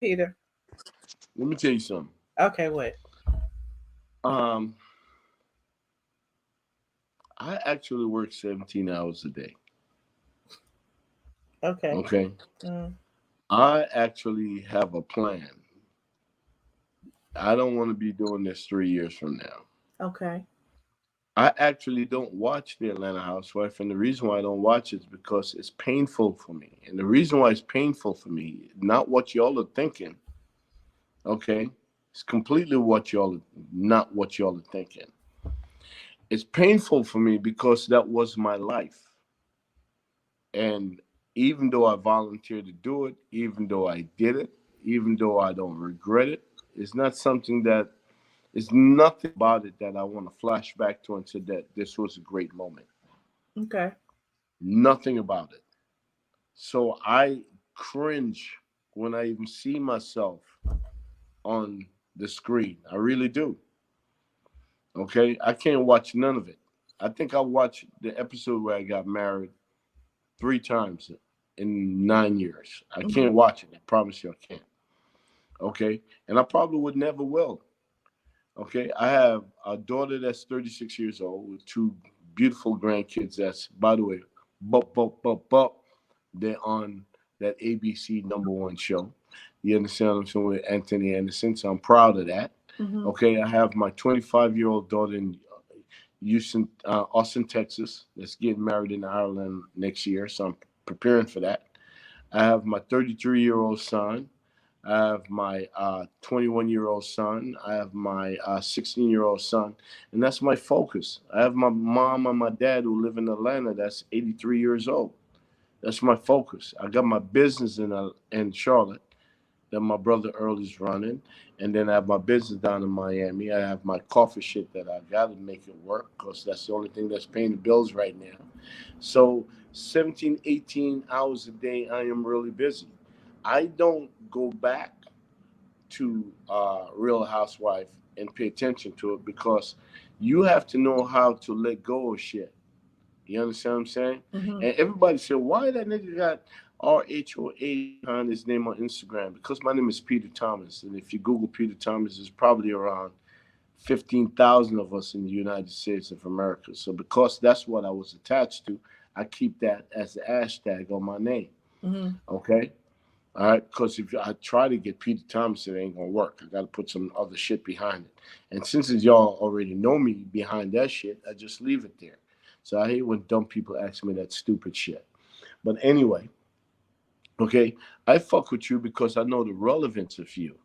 Peter. Let me tell you something. Okay, what? Um, I actually work 17 hours a day. Okay. Okay. Mm, I actually have a plan. I don't want to be doing this 3 years from now. okay. I actually don't watch the Atlanta Housewife, and the reason why I don't watch it is because it's painful for me. And the reason why it's painful for me, not what y'all are thinking, okay? It's completely what y'all, not what y'all are thinking. It's painful for me because that was my life. And even though I volunteered to do it, even though I did it, even though I don't regret it, it's not something that, it's nothing about it that I want to flash back to and say that this was a great moment. Okay. Nothing about it. So I cringe when I even see myself on the screen. I really do. Okay? I can't watch none of it. I think I watched the episode where I got married 3 times in 9 years. I Mhm. can't watch it. I promise you I can't. Okay? And I probably would never will. Okay? I have a daughter that's 36 years old with two beautiful grandkids that's, by the way, bop, bop, bop, bop. They're on that ABC #1 show. You understand what I'm saying, with Anthony Anderson? So I'm proud of that. Mhm. Okay, I have my 25-year-old daughter in Houston, Austin, Texas, that's getting married in Ireland next year. So I'm preparing for that. I have my 33-year-old son. I have my 21-year-old son. I have my 16-year-old son. And that's my focus. I have my mom and my dad who live in Atlanta that's 83 years old. That's my focus. I got my business in Charlotte that my brother Earl is running, and then I have my business down in Miami. I have my coffee shit that I got to make it work because that's the only thing that's paying the bills right now. So 17, 18 hours a day, I am really busy. I don't go back to Real Housewife and pay attention to it because you have to know how to let go of shit. You understand what I'm saying? Mhm. And everybody said, why that nigga got RHOA behind his name on Instagram? Because my name is Peter Thomas. And if you Google Peter Thomas, there's probably around 15,000 of us in the United States of America. So because that's what I was attached to, I keep that as the hashtag on my name. Mhm. Okay? All right? Because if I try to get Peter Thomas, it ain't going to work. I got to put some other shit behind it. And since y'all already know me behind that shit, I just leave it there. So I hate when dumb people ask me that stupid shit. But anyway, okay, I fuck with you because I know the relevance of you.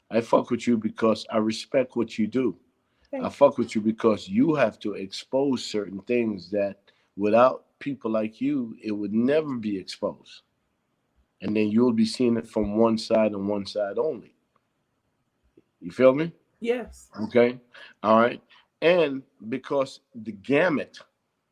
I fuck with you because I respect what you do. I Thank you. fuck with you because you have to expose certain things that without people like you, it would never be exposed. And then you'll be seeing it from one side and one side only. You feel me? Yes. Okay. All right. And because the gamut,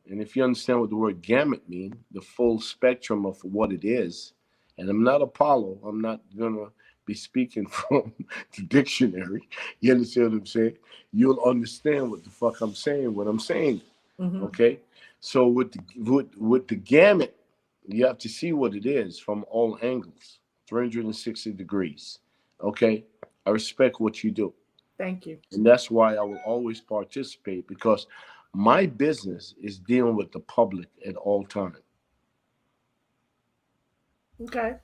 and if you understand what the word gamut means, the full spectrum of what it is, and I'm not Apollo, I'm not gonna be speaking from the dictionary. You understand what I'm saying? You'll understand what the fuck I'm saying when I'm saying it. Mhm. Okay? So with the gamut, you have to see what it is from all angles, 360 degrees. Okay? I respect what you do. Thank you. And that's why I will always participate because my business is dealing with the public at all times. Okay.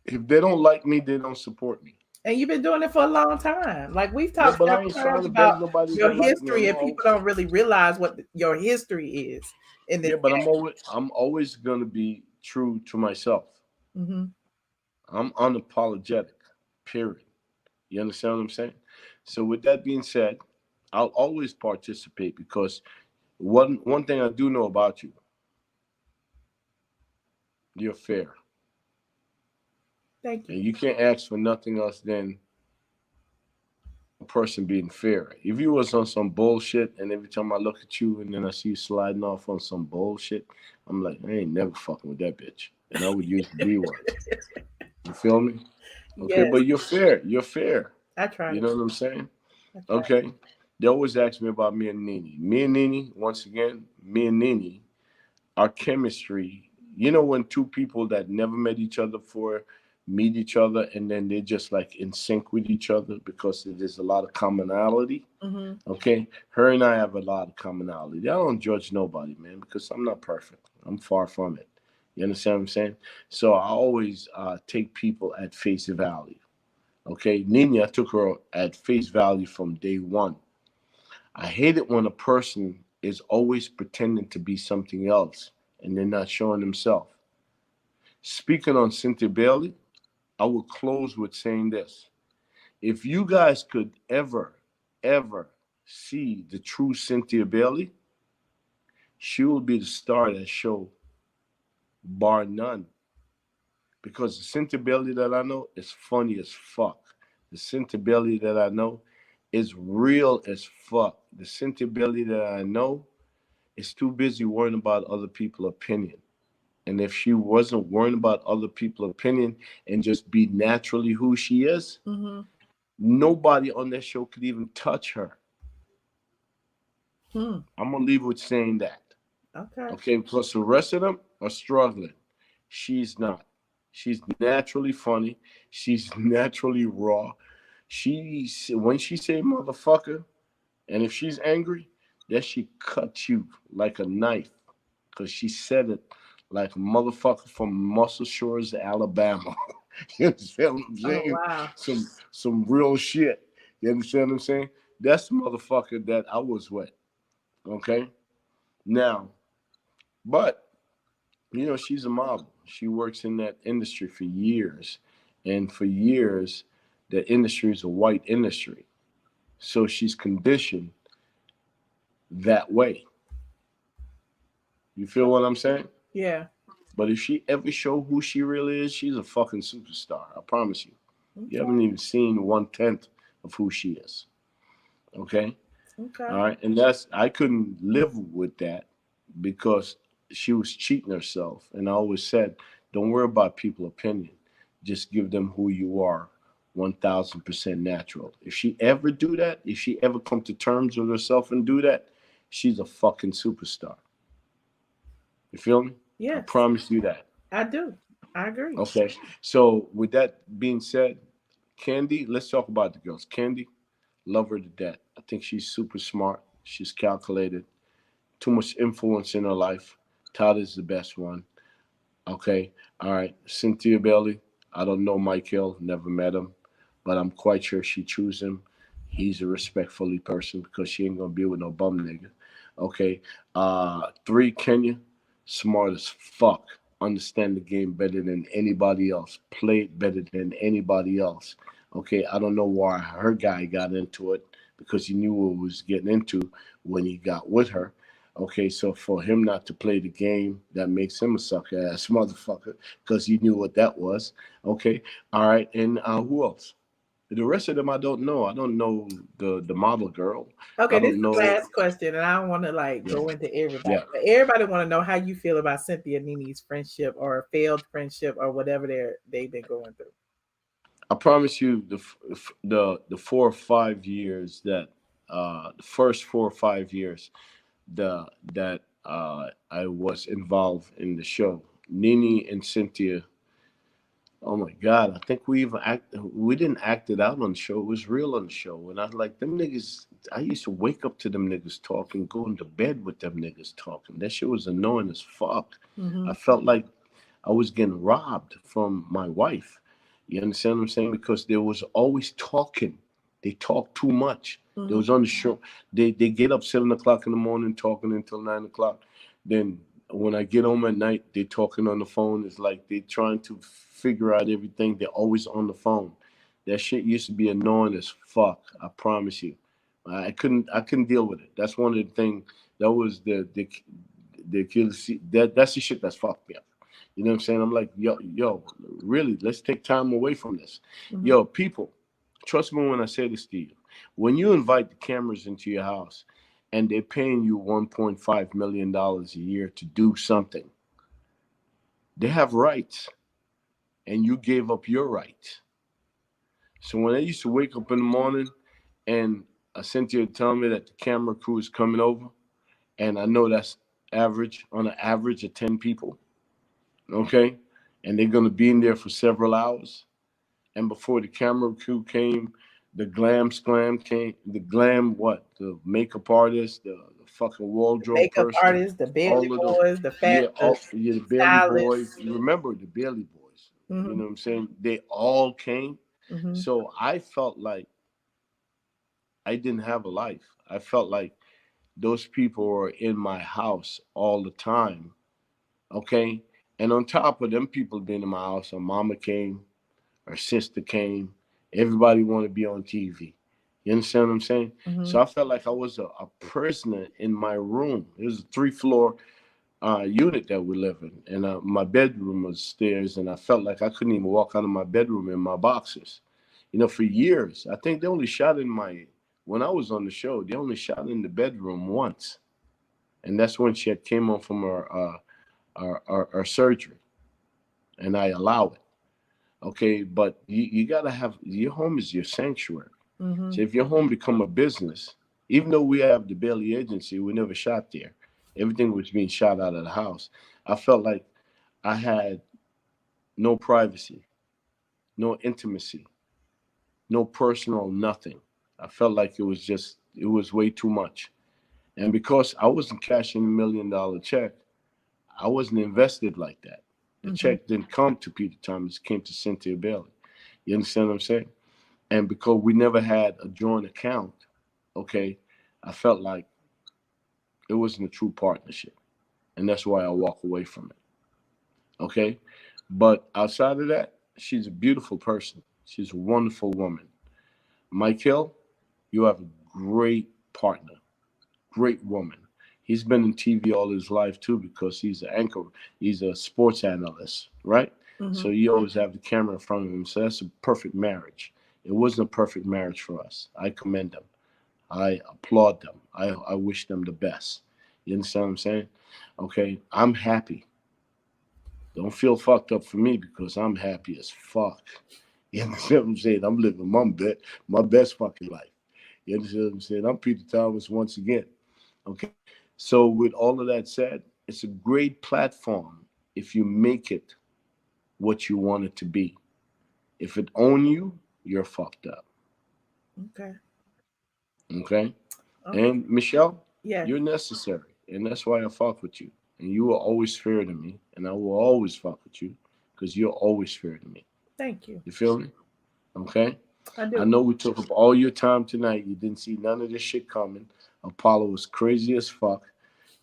If they don't like me, they don't support me. And you've been doing it for a long time. Like we've Yeah, talked but I several ain't trying times to about beg nobody to your like me. history, and people don't really realize what your history is in this Yeah, but game. I'm always gonna be true to myself. Mhm. I'm unapologetic. Period. You understand what I'm saying? So with that being said, I'll always participate because one thing I do know about you, you're fair. Thank you. And you can't ask for nothing else than a person being fair. If you was on some bullshit and every time I look at you and then I see you sliding off on some bullshit, I'm like, I ain't never fucking with that bitch. And I would use the B word. You feel me? Okay, Yes, but you're fair. You're fair. I try You to know be. what I'm saying? I try. Okay. They always ask me about me and Nene. Me and Nene, once again, me and Nene, our chemistry, you know, when two people that never met each other for meet each other, and then they're just like in sync with each other because there's a lot of commonality. Mm-hmm. Okay, her and I have a lot of commonality. I don't judge nobody, man, because I'm not perfect. I'm far from it. You understand what I'm saying? So I always take people at face value. Okay, Nina, I took her at face value from day one. I hate it when a person is always pretending to be something else and they're not showing themselves. Speaking on Cynthia Bailey, I will close with saying this. If you guys could ever see the true Cynthia Bailey, she will be the star of that show, bar none. Because the Cynthia Bailey that I know is funny as fuck. The Cynthia Bailey that I know is real as fuck. The Cynthia Bailey that I know is too busy worrying about other people's opinion. And if she wasn't worrying about other people's opinion and just be naturally who she is, Mm-hmm. nobody on that show could even touch her. Hmm. I'm gonna leave with saying that. Okay. Okay, plus the rest of them are struggling. She's not. She's naturally funny. She's naturally raw. When she say motherfucker, and if she's angry, then she cuts you like a knife. Cause she said it like a motherfucker from Muscle Shores, Alabama. You understand what I'm Oh saying? wow. Some real shit. You understand what I'm saying? That's the motherfucker that I was with. Okay? Now, but she's a model. She works in that industry for years. And for years, the industry is a white industry. So she's conditioned that way. You feel what I'm saying? Yeah. But if she ever show who she really is, she's a fucking superstar. I promise you. You Okay. haven't even seen 1/10 of who she is. Okay? Okay. All right. And I couldn't live with that because she was cheating herself. And I always said, don't worry about people's opinion. Just give them who you are, 1,000% natural. If she ever do that, if she ever come to terms with herself and do that, she's a fucking superstar. You feel me? I Yes, promise you that. I do. I agree. Okay. So with that being said, Candy, let's talk about the girls. Candy, love her to death. I think she's super smart. She's calculated. Too much influence in her life. Todd is the best one. Okay. All right. Cynthia Bailey. I don't know Mike Hill. Never met him. But I'm quite sure she choose him. He's a respectfully person because she ain't gonna be with no bum nigga. Okay. Three, Kenya. Smart as fuck. Understand the game better than anybody else. Play it better than anybody else. Okay. I don't know why her guy got into it because he knew what he was getting into when he got with her. Okay, so for him not to play the game, that makes him a sucker ass motherfucker because he knew what that was. Okay, all right, and who else? The rest of them I don't know. I don't know the model girl. Okay, I this don't is the know. last question, and I don't want to like Yeah, go into everybody, yeah. but everybody want to know how you feel about Cynthia and Nini's friendship or failed friendship or whatever they've been going through. I promise you, the 4 or 5 years that the first 4 or 5 years that I was involved in the show, Nini and Cynthia. Oh my God! I think we didn't act it out on the show. It was real on the show, and I like them niggas. I used to wake up to them niggas talking, go into bed with them niggas talking. That shit was annoying as fuck. Mm-hmm. I felt like I was getting robbed from my wife. You understand what I'm saying? Because there was always talking. They talk too much. They Mm-hmm. was on the show. They get up 7 o'clock in the morning talking until 9 o'clock. Then when I get home at night, they talking on the phone. It's like they trying to figure out everything. They're always on the phone. That shit used to be annoying as fuck. I promise you. I couldn't deal with it. That's one of the things that was the Achilles. That's the shit that's fucked me up. You know what I'm saying? I'm like, yo, really, let's take time away from this. Mm-hmm. Yo, people, trust me when I say this to you. When you invite the cameras into your house and they're paying you $1.5 million a year to do something, they have rights and you gave up your rights. So when I used to wake up in the morning and Cynthia would tell me that the camera crew is coming over, and I know that's average on an average of 10 people, okay? and they're gonna be in there for several hours. And before the camera crew came, the glam what? The makeup artist, the fucking wardrobe Makeup person, artists, the Bailey all of those. boys, Yeah, the the Bailey boys. stylists. You remember the Bailey boys? You Mm-hmm. know what I'm saying? They all came. Mm-hmm. So I felt like I didn't have a life. I felt like those people were in my house all the time. Okay. And on top of them people being in my house, her mama came, her sister came. Everybody wanted to be on TV. You understand what I'm saying? Mm-hmm. So I felt like I was a prisoner in my room. It was a 3-floor unit that we live in, and my bedroom was stairs, and I felt like I couldn't even walk out of my bedroom in my boxers. You know, for years, I think they only shot in my when I was on the show. They only shot in the bedroom once, and that's when she had came home from her surgery, and I allow it. Okay, but you gotta have your home is your sanctuary. Mm-hmm. So if your home become a business, even though we have the Bailey agency, we never shot there. Everything was being shot out of the house. I felt like I had no privacy, no intimacy, no personal nothing. I felt like it was way too much. And because I wasn't cashing $1 million check, I wasn't invested like that. The Mm-hmm. check didn't come to Peter Thomas, it came to Cynthia Bailey. You understand what I'm saying? And because we never had a joint account, okay, I felt like it wasn't a true partnership. And that's why I walk away from it. Okay. But outside of that, she's a beautiful person. She's a wonderful woman. Michael, you have a great partner, great woman. He's been in TV all his life too because he's an anchor, he's a sports analyst, right? Mm-hmm. So you always have the camera in front of him. So that's a perfect marriage. It wasn't a perfect marriage for us. I commend them. I applaud them. I wish them the best. You understand what I'm saying? Okay, I'm happy. Don't feel fucked up for me because I'm happy as fuck. You understand what I'm saying? I'm living my best fucking life. You understand what I'm saying? I'm Peter Thomas once again. Okay. So with all of that said, it's a great platform if you make it what you want it to be. If it own you, you're fucked up. Okay. Okay. Okay. And Michelle, Yes. you're necessary. And that's why I fuck with you. And you are always fair to me. And I will always fuck with you because you're always fair to me. Thank you. You feel me? Okay. I I do. know we took up all your time tonight. You didn't see none of this shit coming. Apollo was crazy as fuck.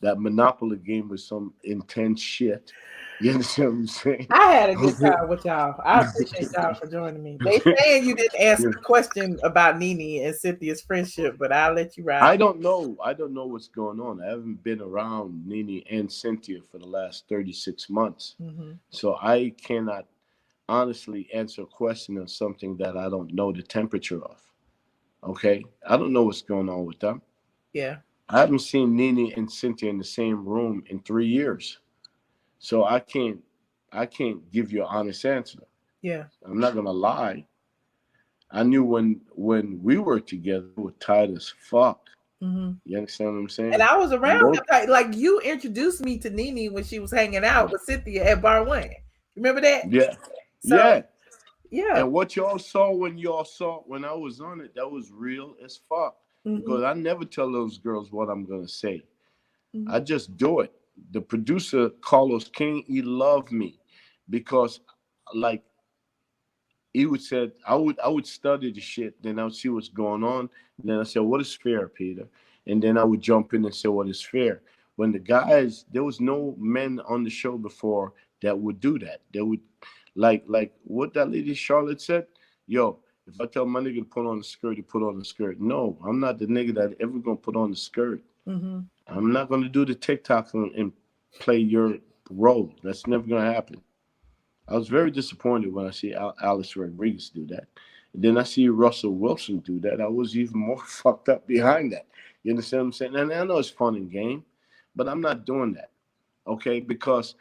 That Monopoly game was some intense shit. You understand what I'm saying? I had a good Okay. time with y'all. I appreciate y'all for joining me. They saying you didn't answer the question about Nene and Cynthia's friendship, but I'll let you ride. I don't know. I don't know what's going on. I haven't been around Nene and Cynthia for the last 36 months. Mm-hmm. So I cannot honestly answer a question on something that I don't know the temperature of. Okay? I don't know what's going on with them. Yeah. I haven't seen Nene and Cynthia in the same room in 3 years. So I can't give you an honest answer. Yeah. I'm not gonna lie. I knew when we were together, we were tight as fuck. Mm-hmm. You understand what I'm And saying? I was And around those, them. Like you introduced me to Nene when she was hanging out with Cynthia at Bar One. Remember that? yeah, So yeah. yeah. And what y'all saw when I was on it, that was real as fuck. Mm-hmm. Because I never tell those girls what I'm gonna say. Mm-hmm. I just do it. The producer, Carlos King, he loved me because like he would said I would study the shit, then I would see what's going on, and then I said, what is fair, Peter? And then I would jump in and say what is fair. When the guys, there was no men on the show before that would do that. They would like what that lady Charlotte said, yo, if I tell my nigga to put on a skirt, he put on a skirt. No, I'm not the nigga that ever gonna put on the skirt. Mm-hmm. I'm not gonna do the TikTok and play your role. That's never gonna happen. I was very disappointed when I see Alice Rodriguez do that. And then I see Russell Wilson do that. I was even more fucked up behind that. You understand what I'm saying? And I know it's fun and game, but I'm not doing that. Okay? Because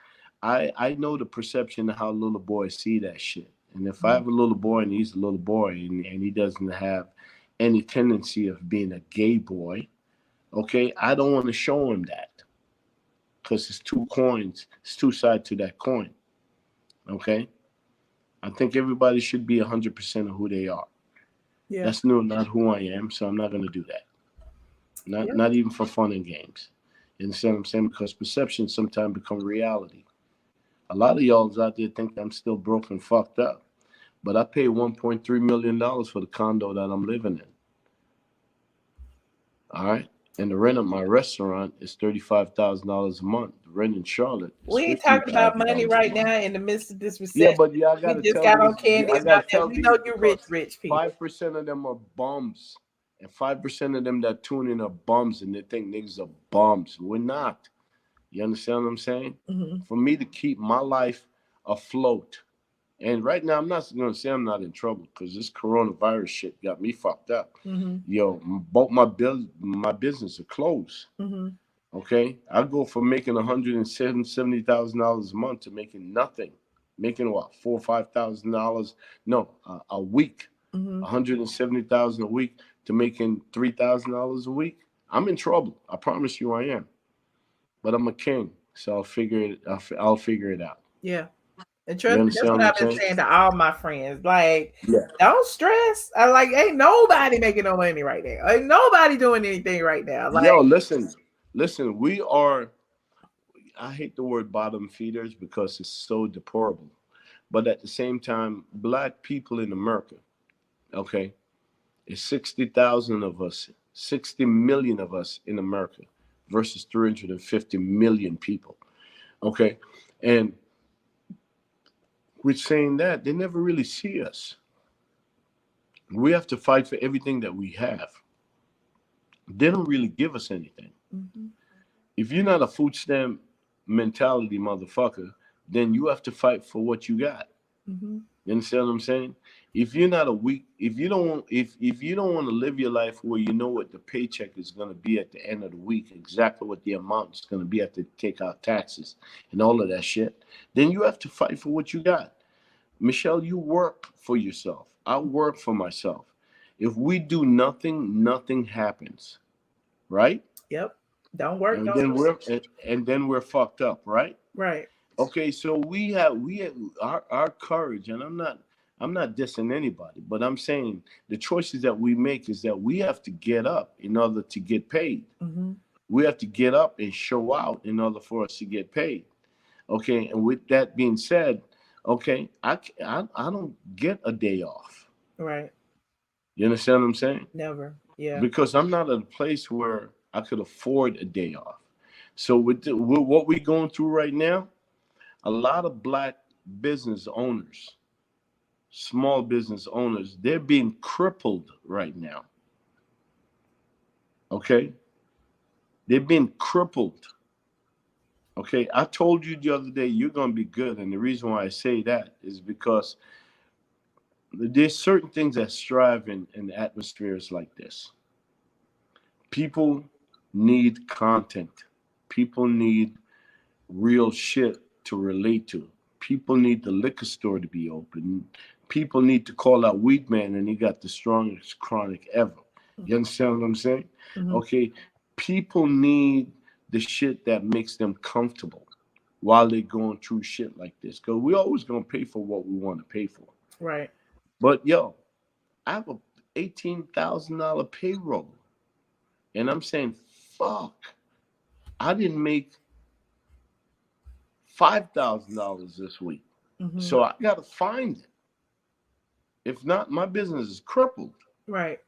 I know the perception of how little boys see that shit. And if I have a little boy and he's a little boy and he doesn't have any tendency of being a gay boy, okay, I don't want to show him that. Because it's two coins, it's two sides to that coin. Okay, I think everybody should be 100% of who they are. Yeah. That's not who I am, so I'm not going to do that. Not even for fun and games. You understand what I'm saying? Because perception sometimes become reality. A lot of y'all out there think I'm still broke and fucked up, but I paid $1.3 million for the condo that I'm living in. All right, and the rent of my restaurant is $35,000 a month. The rent in Charlotte is We ain't talking about money $15,000 a right month. now in the midst of this Yeah, recession. but yeah, I We gotta just tell got on these. candy I about gotta that. tell We know these you're because rich people. 5% of them are bums, and 5% of them that tune in are bums, and they think niggas are bums. We're not. You understand what I'm saying? Mm-hmm. For me to keep my life afloat, and right now I'm not gonna say I'm not in trouble because this coronavirus shit got me fucked up. Mm-hmm. Yo, both my business are closed. Mm-hmm. Okay, I go from making $170,000 a month to making nothing, making what, $4,000 or $5,000? No, a week, Mm-hmm. 170,000 a week to making $3,000 a week. I'm in trouble. I promise you, I am. But I'm a king, so I'll figure it. I'll figure it out. Yeah. And You trust me, that's understand what what I'm I've been saying? saying to all my friends. Like, Yeah. don't stress. I like, ain't nobody making no money right now. Ain't nobody doing anything right now. Like, Yo, listen. We are. I hate the word bottom feeders because it's so deplorable. But at the same time, black people in America, okay, it's 60,000 of us, 60 million of us in America versus 350 million people, okay? And with saying that, they never really see us. We have to fight for everything that we have. They don't really give us anything. mm-hmm. If you're not a food stamp mentality motherfucker, then you have to fight for what you got. Mm-hmm. You understand what I'm saying? If you're not a weak, if you don't want to live your life where you know what the paycheck is going to be at the end of the week, exactly what the amount is going to be after you take out taxes and all of that shit, then you have to fight for what you got. Michelle, you work for yourself. I work for myself. If we do nothing, nothing happens, right? Yep. Don't work, And don't then do we're it. and then we're fucked up, right? Right. Okay, so we have our courage, and I'm not dissing anybody, but I'm saying the choices that we make is that we have to get up in order to get paid. Mm-hmm. We have to get up and show out in order for us to get paid. Okay, and with that being said, okay, I don't get a day off. Right. You understand what I'm saying? Never. Yeah. Because I'm not at a place where I could afford a day off. So with what we're going through right now, a lot of black business owners, small business owners, they're being crippled right now. Okay? They're being crippled. Okay? I told you the other day you're going to be good. And the reason why I say that is because there's certain things that strive in atmospheres like this. People need content. People need real shit to relate to. People need the liquor store to be open. People need to call out Weed Man and he got the strongest chronic ever. You understand what I'm saying? Mm-hmm. Okay. People need the shit that makes them comfortable while they're going through shit like this. Because we always gonna pay for what we want to pay for. Right. But yo, I have a $18,000 payroll. And I'm saying, fuck, I didn't make $5,000 this week. Mm-hmm. So I got to find it. If not, my business is crippled. Right.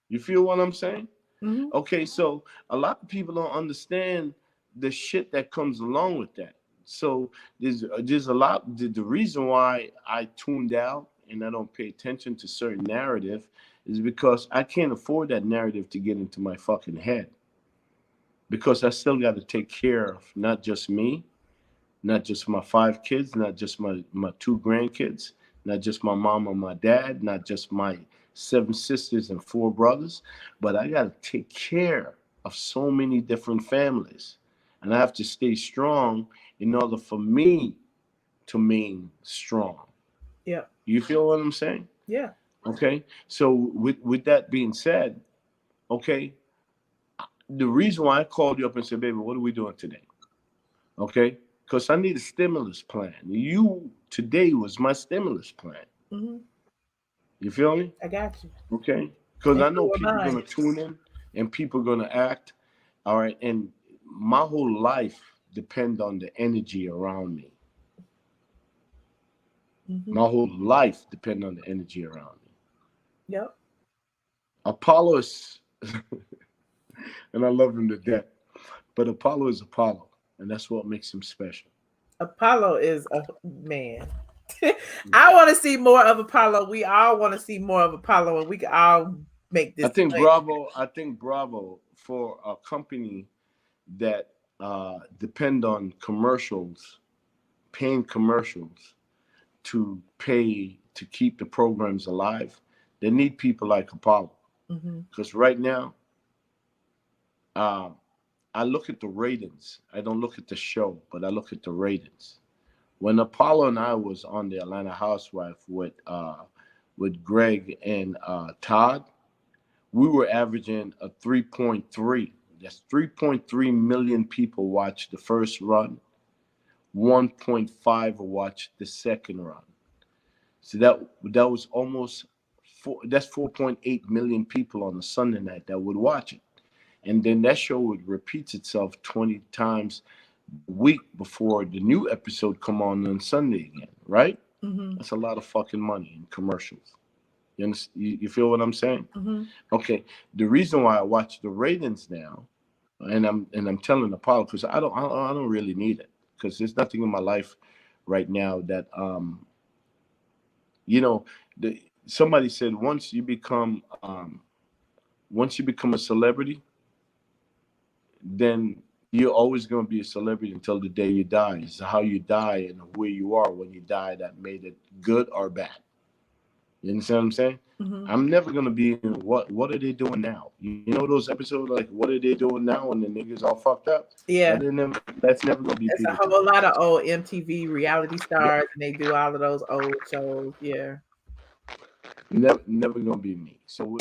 You feel what I'm saying? Mm-hmm. Okay, so a lot of people don't understand the shit that comes along with that. So there's a lot. The reason why I tuned out and I don't pay attention to certain narrative is because I can't afford that narrative to get into my fucking head. Because I still got to take care of not just me, not just my 5 kids, not just my 2 grandkids, not just my mom and my dad, not just my 7 sisters and 4 brothers, but I got to take care of so many different families. And I have to stay strong in order for me to remain strong. Yeah. You feel what I'm saying? Yeah. Okay. So with that being said, okay, the reason why I called you up and said, baby, what are we doing today? Okay, because I need a stimulus plan. You today was my stimulus plan. Mm-hmm. You feel me? I got you. Okay, because I know so am people are I. gonna tune in and people are gonna act. All right, and my whole life depend on the energy around me. Mm-hmm. My whole life depend on the energy around me. Yep. Apollo is, and I love him to death, but Apollo is Apollo, and that's what makes him special. Apollo is a man. I want to see more of Apollo. We all want to see more of Apollo, and we can all make this. I think Bravo for a company that depend on commercials, paying commercials to pay to keep the programs alive. They need people like Apollo, because right now, I look at the ratings. I don't look at the show, but I look at the ratings. When Apollo and I was on the Atlanta Housewives with Greg and Todd, we were averaging a 3.3. That's 3.3 million people watched the first run. 1.5 watched the second run. So that was almost that's 4.8 million people on a Sunday night that would watch it. And then that show would repeat itself 20 times a week before the new episode come on Sunday again, right? That's a lot of fucking money in commercials. You feel what I'm saying? Okay. The reason why I watch the ratings now, and I'm telling Apollo, because I don't really need it, because there's nothing in my life right now that somebody said once you become a celebrity, then you're always going to be a celebrity until the day you die. It's how you die and where you are when you die that made it good or bad. You understand what I'm saying? I'm never going to be in what are they doing now? You know those episodes like what are they doing now when the niggas all fucked up? Yeah. That's never going to be. It's a whole lot of old MTV reality stars, and they do all of those old shows. Yeah. Never going to be me. So